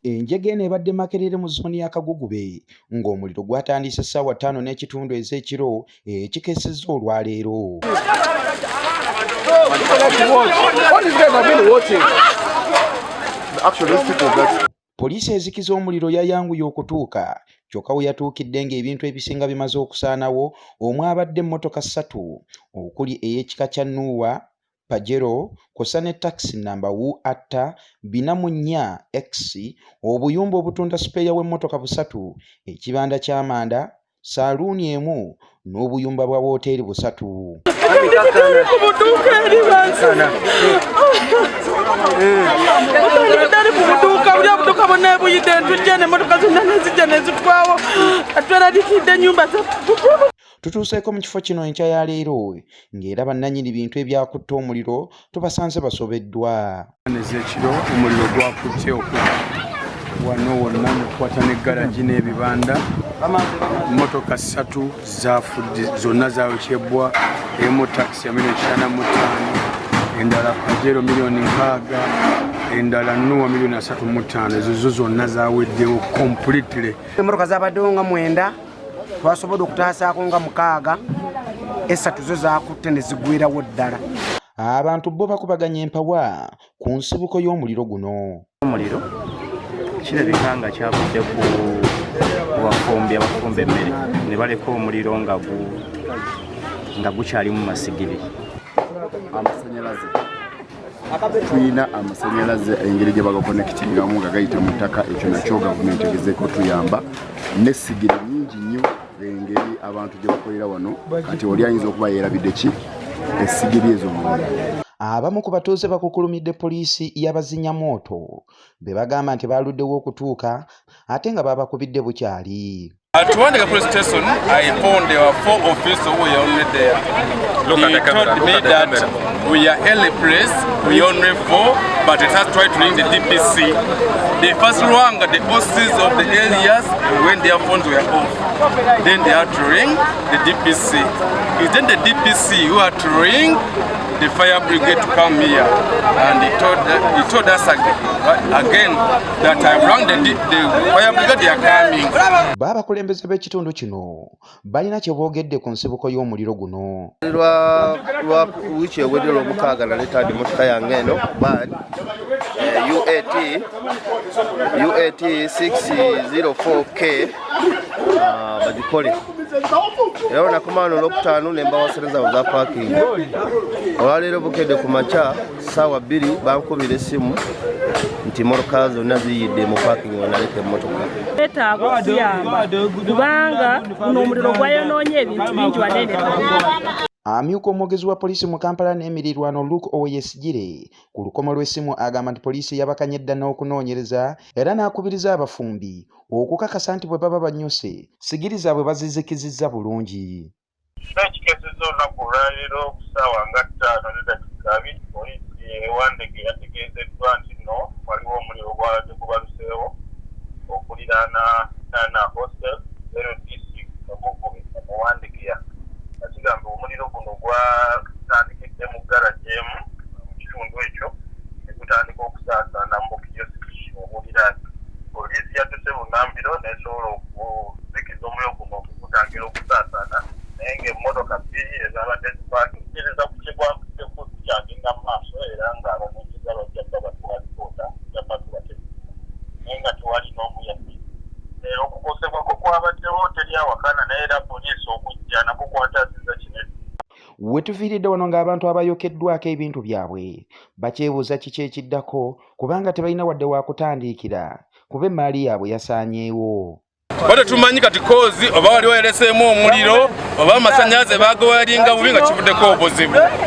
Enjege eno ebadde Makerere mu zooni ya Kagugube ng'omuliro gwatandise ssaawa 5:30 ez'ekiro ekikeesezza olwaleero. Poliisi ezikiza omuliro yayanguye okutuuka kyokka we yatuukidde ng'ebintu ebisinga bimaze okusaanawo omwabadde emmotoka 3 okuli ey'ekika kya Nuuwa Pajero kw'ossa ne taxi namba UAT 404X, obuyumba obutunda sipeeya w'emmotoka 3, ekibanda ky'amanda, saaluuni emu n'obuyumba bwa wooteeri 3. Tutuuseeko mu kifo kino enkya ya leero ng'era bannannyini bintu ebyakutta omuliro tubasanze basobeddwa. Ez'ekiro omuliro gwakutte wano wonna mu kukwata ne garaji n'ebibanda. Emmotoka 3 zaafudde, zonna zaayokyebwa. Emu taxi ya $1,500, endala Pajero $6,000, endala Nuuwa $3,500. Ezo zo zonna zaaweddewo completely. Emmotoka zaabaddewo nga 9, twasobodde okutaasaako nga 6, 3 zo zaakutte ne zigwirawo ddala. Abantu bo bakubaganya empawa ku nsibuko y'omuliro guno. Omuliro kirabika nga kyavudde ku bafumbi abafumba emmere ne baleka omuliro nga gukyali mu masigiri. Amasanyalaze tuyina amasanyalaze engeri gye bagakonekitingamu nga gayita mu ttaka, ekyo nakyo gavumenti egezeeko tuyamba n'essigiri nnyingi nnyo engeri abantu gye bakolera wano. Kati oli ayinza okuba yeerabidde ki essigiri ezo muliro. Abamu ku batuuze bakukulumidde poliisi y'abazinyamooto be bagamba nti baaluddewo okutuuka ate nga babakubidde bukyali. At Wandega police station, I found there were 4 officers who were only there. They told me that we are early place, we only 4, but it has tried to ring the DPC. They first rang the officers of the areas when their phones were off. Then they had to ring the DPC. It's then the DPC who had to ring the fire brigade to come here, and he told us again that I rang the fire brigade, they are coming. Abakulembeze b'ekitundu kino balina kye boogedde ku nsibuko y'omuliro guno. Lwa wiiki ewedde Olwomukaaga naleeta emmotoka yange eno UAT 604K bagikole. Era nakomano Olwokutaano ne mbawasereza za parking. Olwaleero bukedde ku makya ssaawa 2 bankubira essimu nti emmotoka zonna ziyidde mu parking wanaleka emmotoka. Betaaga okuyamba kubanga guno omuliro gwayonoonye ebintu bingi wanene. Amyuka omwogezi wa poliisi mu Kampala n'emirirwano Luke Owoyesigire ku lukomo lw'essimu agamba nti poliisi yabakanye dda n'okunoonyereza era n'akubiriza abafumbi okukakasa nti bwe baba bannyuse sigiri zaabwe bazizikizizza bulungi. Ekikeesezza olunaku olwaleero ku ssaawa nga 5:20 poliisi ewandege yategeezeddwa nti nno waliwo omuliro ogwaladde gubaluseewo okuliraana Nana Hostel LDC Kagugube mu Wandegeya. Kigamba omuliro guno gwatandikidde mu garaji emu mu kitundu ekyo ne gutandika okusaasaana mu kiyosiki obuliraani. Poliisi yadduse bunnambiro n'esobola okuzikiza omuliro guno okugutangira okusaasaana naye ng'emmotoka 2 ezabadde zipaakingiriza ku kigwakutteko zikyaginga mu maaso era ng'abanoonyeza bajjadde batwala alipoota yabatulate naye nga tewali n'omu yadde. Okukosebwako kwabaddewo teri awakana naye era poliisi okujja nako kwataasiza kinene. We tuviiridde wano ng'abantu abayokeddwako ebintu byabwe bakyebuuza kiki ekiddako kubanga tebalina wadde wa kutandiikira kuba emmaali yaabwe yasaanyeewo. Bado tumanyi kati kozi oba wali weereseemu omuliro oba amasannyalaze baagowalinga bubi nga kivuddeko obuzibu.